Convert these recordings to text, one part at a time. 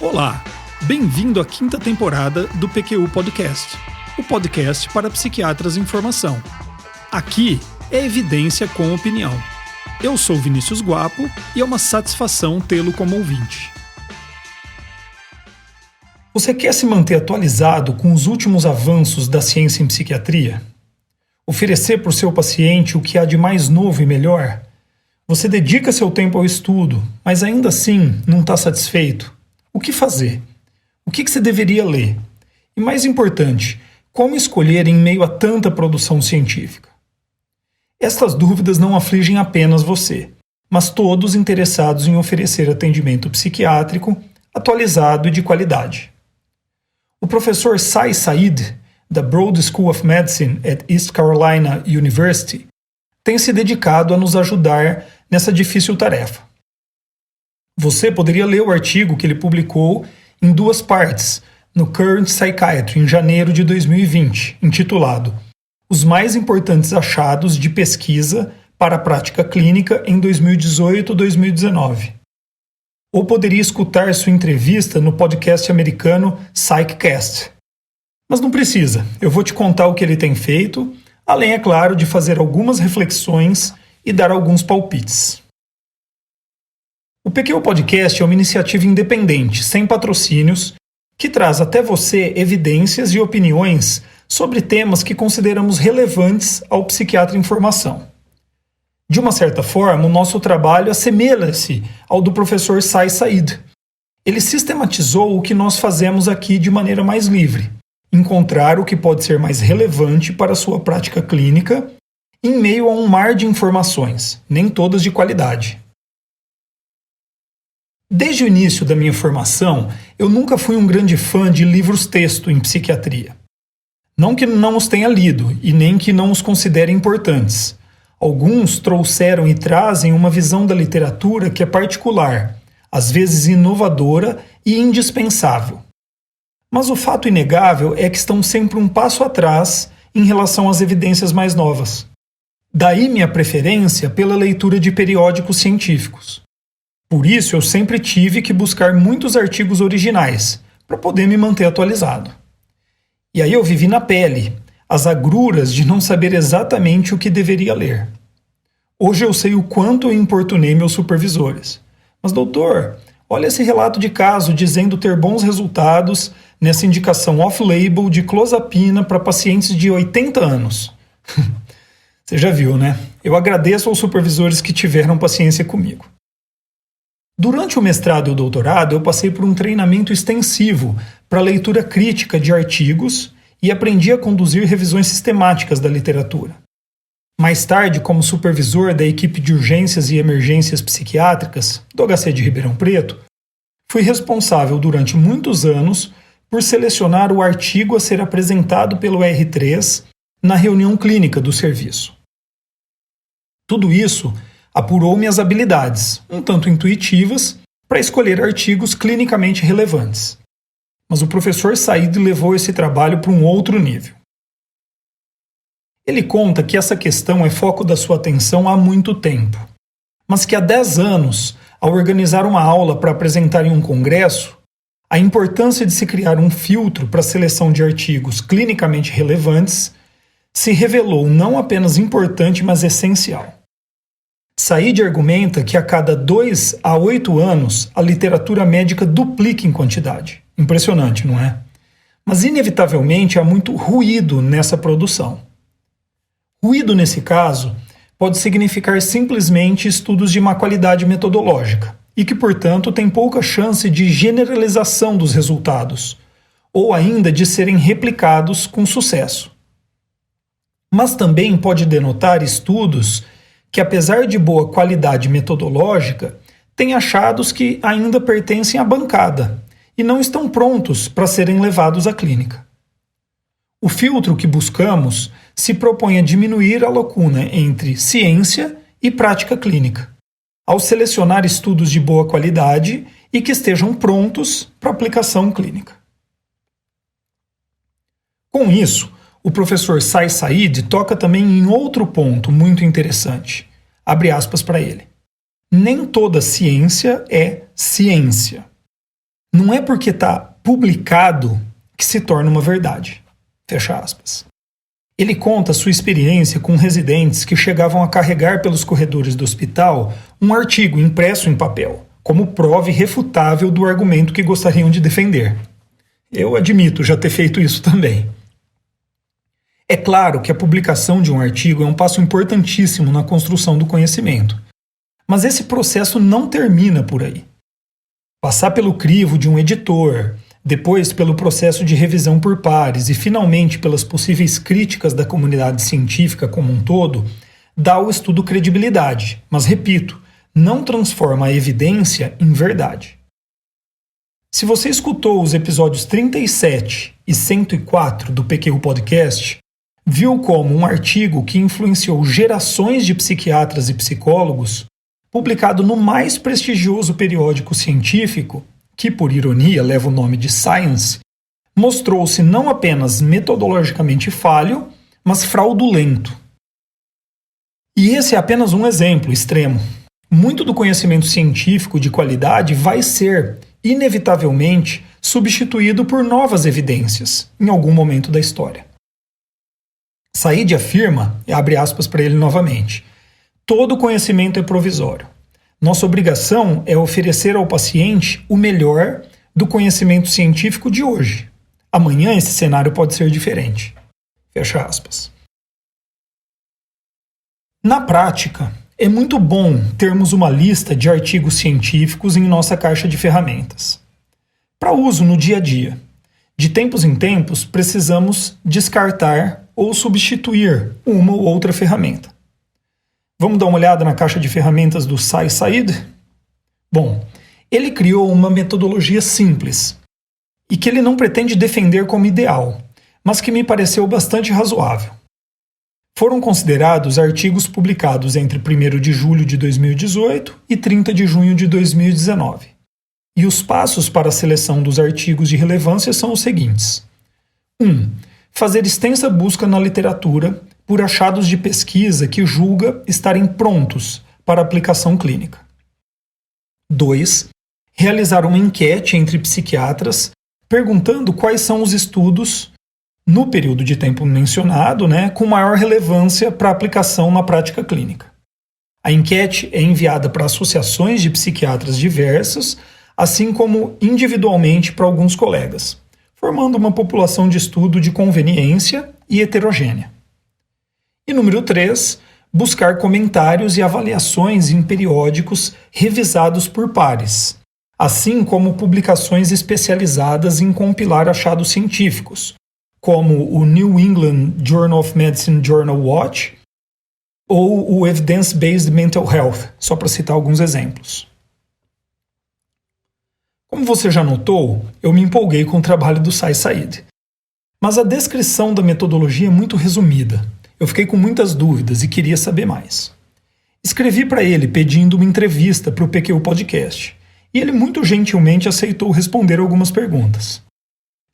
Olá, bem-vindo à 5ª temporada do PQU Podcast, o podcast para psiquiatras em formação. Aqui é evidência com opinião. Eu sou Vinícius Guapo e é uma satisfação tê-lo como ouvinte. Você quer se manter atualizado com os últimos avanços da ciência em psiquiatria? Oferecer para o seu paciente o que há de mais novo e melhor? Você dedica seu tempo ao estudo, mas ainda assim não está satisfeito? O que fazer? O que você deveria ler? E mais importante, como escolher em meio a tanta produção científica? Estas dúvidas não afligem apenas você, mas todos interessados em oferecer atendimento psiquiátrico atualizado e de qualidade. O professor Sai Said, da Broad School of Medicine at East Carolina University, tem se dedicado a nos ajudar nessa difícil tarefa. Você poderia ler o artigo que ele publicou em 2 partes, no Current Psychiatry, em janeiro de 2020, intitulado Os mais importantes achados de pesquisa para a prática clínica em 2018-2019. Ou poderia escutar sua entrevista no podcast americano Psychcast. Mas não precisa, eu vou te contar o que ele tem feito, além, é claro, de fazer algumas reflexões e dar alguns palpites. O PQU Podcast é uma iniciativa independente, sem patrocínios, que traz até você evidências e opiniões sobre temas que consideramos relevantes ao psiquiatra em formação. De uma certa forma, o nosso trabalho assemelha-se ao do professor Sai Said. Ele sistematizou o que nós fazemos aqui de maneira mais livre, encontrar o que pode ser mais relevante para a sua prática clínica em meio a um mar de informações, nem todas de qualidade. Desde o início da minha formação, eu nunca fui um grande fã de livros-texto em psiquiatria. Não que não os tenha lido, e nem que não os considere importantes. Alguns trouxeram e trazem uma visão da literatura que é particular, às vezes inovadora e indispensável. Mas o fato inegável é que estão sempre um passo atrás em relação às evidências mais novas. Daí minha preferência pela leitura de periódicos científicos. Por isso, eu sempre tive que buscar muitos artigos originais, para poder me manter atualizado. E aí eu vivi na pele, as agruras de não saber exatamente o que deveria ler. Hoje eu sei o quanto eu importunei meus supervisores. Mas doutor, olha esse relato de caso dizendo ter bons resultados nessa indicação off-label de clozapina para pacientes de 80 anos. Você já viu, né? Eu agradeço aos supervisores que tiveram paciência comigo. Durante o mestrado e o doutorado, eu passei por um treinamento extensivo para leitura crítica de artigos e aprendi a conduzir revisões sistemáticas da literatura. Mais tarde, como supervisor da equipe de urgências e emergências psiquiátricas do HC de Ribeirão Preto, fui responsável durante muitos anos por selecionar o artigo a ser apresentado pelo R3 na reunião clínica do serviço. Tudo isso apurou minhas habilidades, um tanto intuitivas, para escolher artigos clinicamente relevantes. Mas o professor Said levou esse trabalho para um outro nível. Ele conta que essa questão é foco da sua atenção há muito tempo, mas que há 10 anos, ao organizar uma aula para apresentar em um congresso, a importância de se criar um filtro para a seleção de artigos clinicamente relevantes se revelou não apenas importante, mas essencial. Said argumenta que a cada 2 a 8 anos a literatura médica duplica em quantidade. Impressionante, não é? Mas inevitavelmente há muito ruído nessa produção. Ruído, nesse caso, pode significar simplesmente estudos de má qualidade metodológica e que, portanto, tem pouca chance de generalização dos resultados ou ainda de serem replicados com sucesso. Mas também pode denotar estudos que, apesar de boa qualidade metodológica, têm achados que ainda pertencem à bancada e não estão prontos para serem levados à clínica. O filtro que buscamos se propõe a diminuir a lacuna entre ciência e prática clínica, ao selecionar estudos de boa qualidade e que estejam prontos para aplicação clínica. Com isso, o professor Sai Said toca também em outro ponto muito interessante. Abre aspas para ele. Nem toda ciência é ciência. Não é porque está publicado que se torna uma verdade. Fecha aspas. Ele conta sua experiência com residentes que chegavam a carregar pelos corredores do hospital um artigo impresso em papel, como prova irrefutável do argumento que gostariam de defender. Eu admito já ter feito isso também. É claro que a publicação de um artigo é um passo importantíssimo na construção do conhecimento, mas esse processo não termina por aí. Passar pelo crivo de um editor, depois pelo processo de revisão por pares e finalmente pelas possíveis críticas da comunidade científica como um todo, dá ao estudo credibilidade, mas repito, não transforma a evidência em verdade. Se você escutou os episódios 37 e 104 do PQ Podcast, viu como um artigo que influenciou gerações de psiquiatras e psicólogos, publicado no mais prestigioso periódico científico, que por ironia leva o nome de Science, mostrou-se não apenas metodologicamente falho, mas fraudulento. E esse é apenas um exemplo extremo. Muito do conhecimento científico de qualidade vai ser, inevitavelmente, substituído por novas evidências, em algum momento da história. Said afirma, e abre aspas para ele novamente, todo conhecimento é provisório. Nossa obrigação é oferecer ao paciente o melhor do conhecimento científico de hoje. Amanhã esse cenário pode ser diferente. Fecha aspas. Na prática, é muito bom termos uma lista de artigos científicos em nossa caixa de ferramentas. Para uso no dia a dia. De tempos em tempos, precisamos descartar ou substituir uma ou outra ferramenta. Vamos dar uma olhada na caixa de ferramentas do Said? Bom, ele criou uma metodologia simples e que ele não pretende defender como ideal, mas que me pareceu bastante razoável. Foram considerados artigos publicados entre 1º de julho de 2018 e 30 de junho de 2019. E os passos para a seleção dos artigos de relevância são os seguintes. 1. Fazer extensa busca na literatura por achados de pesquisa que julga estarem prontos para aplicação clínica. 2. Realizar uma enquete entre psiquiatras perguntando quais são os estudos, no período de tempo mencionado, com maior relevância para aplicação na prática clínica. A enquete é enviada para associações de psiquiatras diversas, assim como individualmente para alguns colegas, formando uma população de estudo de conveniência e heterogênea. E número 3, buscar comentários e avaliações em periódicos revisados por pares, assim como publicações especializadas em compilar achados científicos, como o New England Journal of Medicine Journal Watch ou o Evidence-Based Mental Health, só para citar alguns exemplos. Como você já notou, eu me empolguei com o trabalho do Said. Mas a descrição da metodologia é muito resumida. Eu fiquei com muitas dúvidas e queria saber mais. Escrevi para ele pedindo uma entrevista para o PQ Podcast, e ele muito gentilmente aceitou responder algumas perguntas.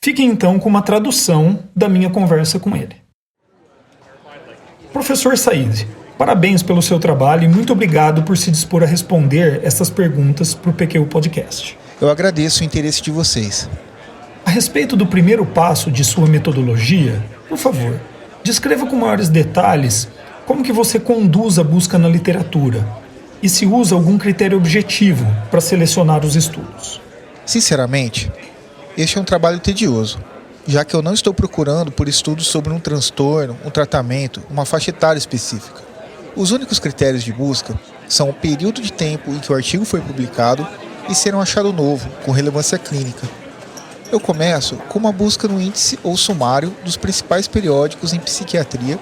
Fiquem então com uma tradução da minha conversa com ele. Professor Said, parabéns pelo seu trabalho e muito obrigado por se dispor a responder essas perguntas para o PQ Podcast. Eu agradeço o interesse de vocês. A respeito do primeiro passo de sua metodologia, por favor, descreva com maiores detalhes como que você conduz a busca na literatura e se usa algum critério objetivo para selecionar os estudos. Sinceramente, este é um trabalho tedioso, já que eu não estou procurando por estudos sobre um transtorno, um tratamento, uma faixa etária específica. Os únicos critérios de busca são o período de tempo em que o artigo foi publicado e ser um achado novo, com relevância clínica. Eu começo com uma busca no índice ou sumário dos principais periódicos em psiquiatria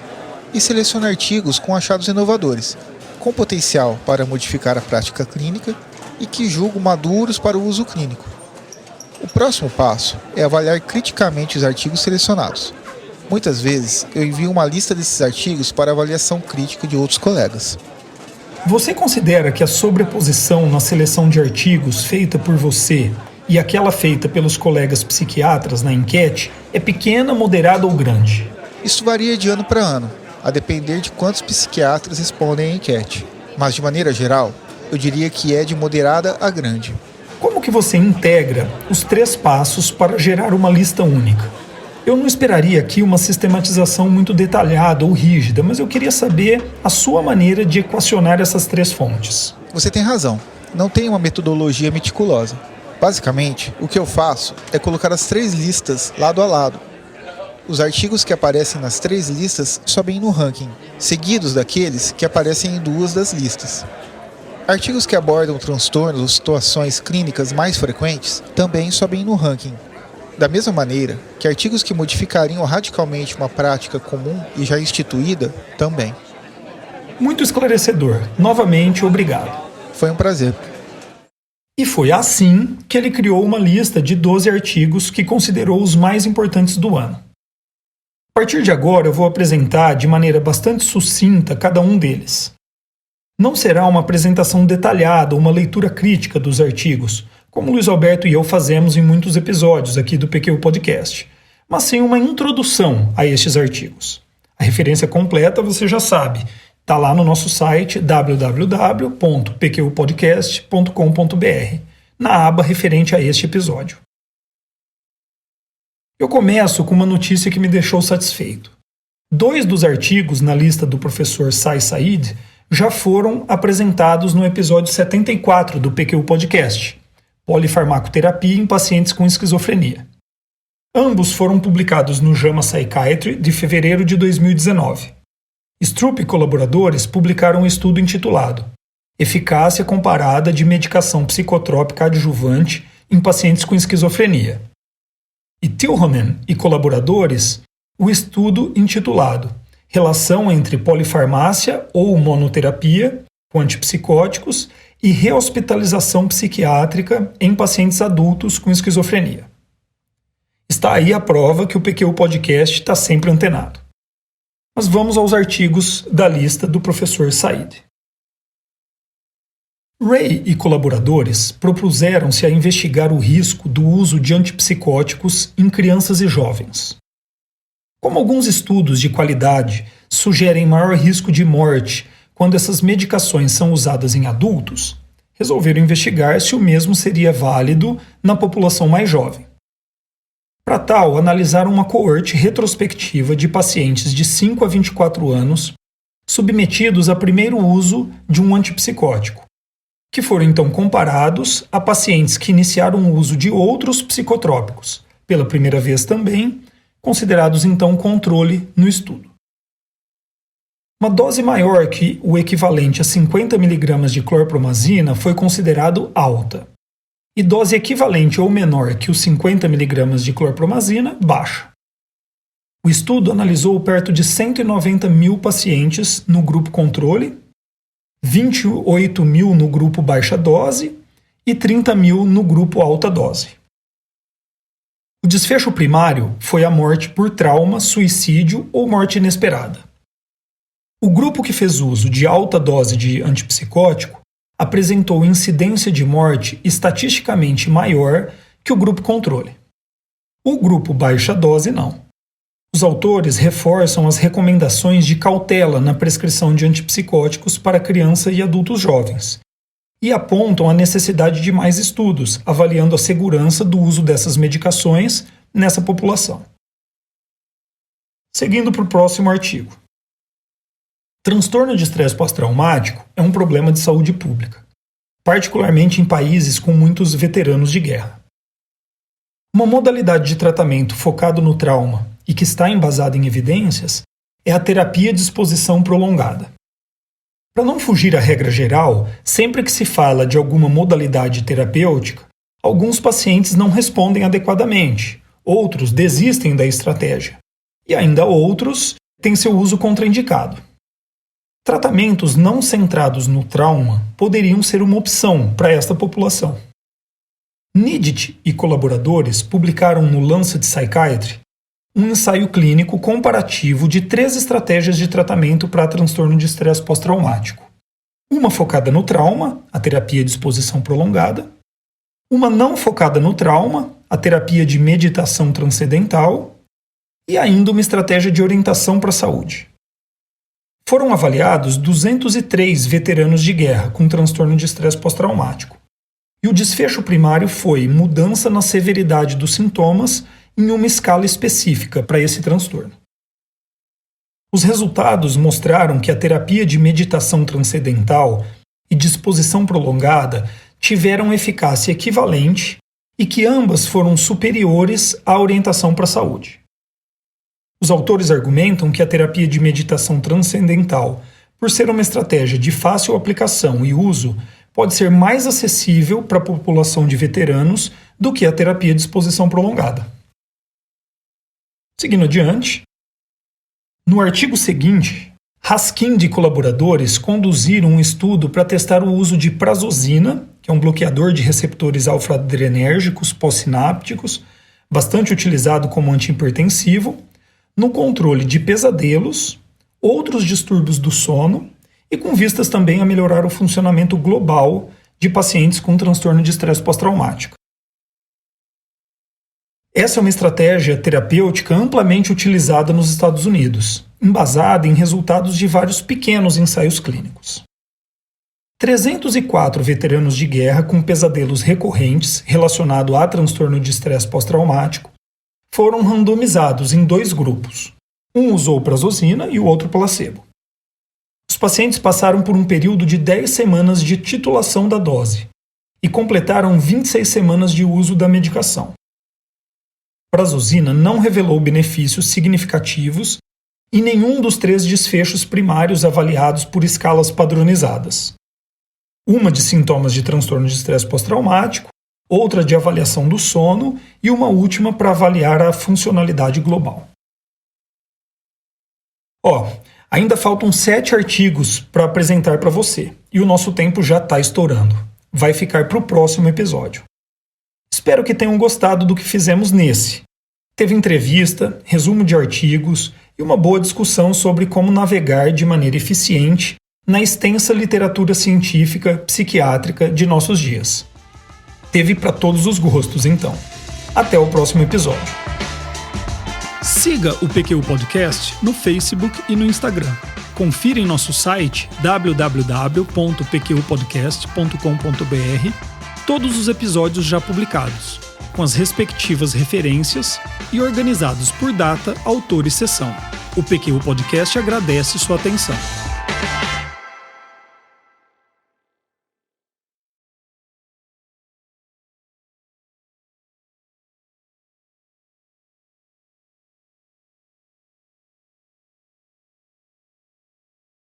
e seleciono artigos com achados inovadores, com potencial para modificar a prática clínica e que julgo maduros para o uso clínico. O próximo passo é avaliar criticamente os artigos selecionados. Muitas vezes, eu envio uma lista desses artigos para avaliação crítica de outros colegas. Você considera que a sobreposição na seleção de artigos feita por você e aquela feita pelos colegas psiquiatras na enquete é pequena, moderada ou grande? Isso varia de ano para ano, a depender de quantos psiquiatras respondem à enquete. Mas, de maneira geral, eu diria que é de moderada a grande. Como que você integra os 3 passos para gerar uma lista única? Eu não esperaria aqui uma sistematização muito detalhada ou rígida, mas eu queria saber a sua maneira de equacionar essas 3 fontes. Você tem razão, não tem uma metodologia meticulosa. Basicamente, o que eu faço é colocar as 3 listas lado a lado. Os artigos que aparecem nas 3 listas sobem no ranking, seguidos daqueles que aparecem em 2 das listas. Artigos que abordam transtornos ou situações clínicas mais frequentes também sobem no ranking. Da mesma maneira que artigos que modificariam radicalmente uma prática comum e já instituída também. Muito esclarecedor. Novamente, obrigado. Foi um prazer. E foi assim que ele criou uma lista de 12 artigos que considerou os mais importantes do ano. A partir de agora, eu vou apresentar de maneira bastante sucinta cada um deles. Não será uma apresentação detalhada ou uma leitura crítica dos artigos, como Luiz Alberto e eu fazemos em muitos episódios aqui do PQ Podcast, mas sim uma introdução a estes artigos. A referência completa você já sabe, está lá no nosso site www.pqpodcast.com.br, na aba referente a este episódio. Eu começo com uma notícia que me deixou satisfeito. 2 dos artigos na lista do professor Sai Said já foram apresentados no episódio 74 do PQ Podcast, Polifarmacoterapia em pacientes com esquizofrenia. Ambos foram publicados no JAMA Psychiatry de fevereiro de 2019. Stroop e colaboradores publicaram um estudo intitulado Eficácia comparada de medicação psicotrópica adjuvante em pacientes com esquizofrenia. E Tilhonen e colaboradores, o estudo intitulado Relação entre polifarmácia ou monoterapia com antipsicóticos e rehospitalização psiquiátrica em pacientes adultos com esquizofrenia. Está aí a prova que o PQ Podcast está sempre antenado. Mas vamos aos artigos da lista do professor Said. Ray e colaboradores propuseram-se a investigar o risco do uso de antipsicóticos em crianças e jovens. Como alguns estudos de qualidade sugerem maior risco de morte quando essas medicações são usadas em adultos, resolveram investigar se o mesmo seria válido na população mais jovem. Para tal, analisaram uma coorte retrospectiva de pacientes de 5 a 24 anos submetidos a primeiro uso de um antipsicótico, que foram então comparados a pacientes que iniciaram o uso de outros psicotrópicos, pela primeira vez também, considerados então controle no estudo. Uma dose maior que o equivalente a 50 mg de clorpromazina foi considerado alta, e dose equivalente ou menor que os 50 mg de clorpromazina, baixa. O estudo analisou perto de 190 mil pacientes no grupo controle, 28 mil no grupo baixa dose e 30 mil no grupo alta dose. O desfecho primário foi a morte por trauma, suicídio ou morte inesperada. O grupo que fez uso de alta dose de antipsicótico apresentou incidência de morte estatisticamente maior que o grupo controle. O grupo baixa dose não. Os autores reforçam as recomendações de cautela na prescrição de antipsicóticos para criança e adultos jovens e apontam a necessidade de mais estudos, avaliando a segurança do uso dessas medicações nessa população. Seguindo para o próximo artigo. Transtorno de estresse pós-traumático é um problema de saúde pública, particularmente em países com muitos veteranos de guerra. Uma modalidade de tratamento focado no trauma e que está embasada em evidências é a terapia de exposição prolongada. Para não fugir à regra geral, sempre que se fala de alguma modalidade terapêutica, alguns pacientes não respondem adequadamente, outros desistem da estratégia, e ainda outros têm seu uso contraindicado. Tratamentos não centrados no trauma poderiam ser uma opção para esta população. Nidit e colaboradores publicaram no Lancet Psychiatry um ensaio clínico comparativo de 3 estratégias de tratamento para transtorno de estresse pós-traumático. Uma focada no trauma, a terapia de exposição prolongada. Uma não focada no trauma, a terapia de meditação transcendental. E ainda uma estratégia de orientação para a saúde. Foram avaliados 203 veteranos de guerra com transtorno de estresse pós-traumático. E o desfecho primário foi mudança na severidade dos sintomas em uma escala específica para esse transtorno. Os resultados mostraram que a terapia de meditação transcendental e disposição prolongada tiveram eficácia equivalente e que ambas foram superiores à orientação para a saúde. Os autores argumentam que a terapia de meditação transcendental, por ser uma estratégia de fácil aplicação e uso, pode ser mais acessível para a população de veteranos do que a terapia de exposição prolongada. Seguindo adiante, no artigo seguinte, Haskin e colaboradores conduziram um estudo para testar o uso de prazosina, que é um bloqueador de receptores alfa-adrenérgicos pós-sinápticos, bastante utilizado como antihipertensivo, no controle de pesadelos, outros distúrbios do sono e com vistas também a melhorar o funcionamento global de pacientes com transtorno de estresse pós-traumático. Essa é uma estratégia terapêutica amplamente utilizada nos Estados Unidos, embasada em resultados de vários pequenos ensaios clínicos. 304 veteranos de guerra com pesadelos recorrentes relacionados a transtorno de estresse pós-traumático foram randomizados em 2 grupos. Um usou prazosina e o outro placebo. Os pacientes passaram por um período de 10 semanas de titulação da dose e completaram 26 semanas de uso da medicação. Prazosina não revelou benefícios significativos em nenhum dos 3 desfechos primários avaliados por escalas padronizadas. Uma de sintomas de transtorno de estresse pós-traumático, outra de avaliação do sono e uma última para avaliar a funcionalidade global. Ainda faltam 7 artigos para apresentar para você e o nosso tempo já está estourando. Vai ficar para o próximo episódio. Espero que tenham gostado do que fizemos nesse. Teve entrevista, resumo de artigos e uma boa discussão sobre como navegar de maneira eficiente na extensa literatura científica psiquiátrica de nossos dias. Teve para todos os gostos, então. Até o próximo episódio. Siga o PQU Podcast no Facebook e no Instagram. Confira em nosso site www.pqpodcast.com.br todos os episódios já publicados, com as respectivas referências e organizados por data, autor e sessão. O PQU Podcast agradece sua atenção.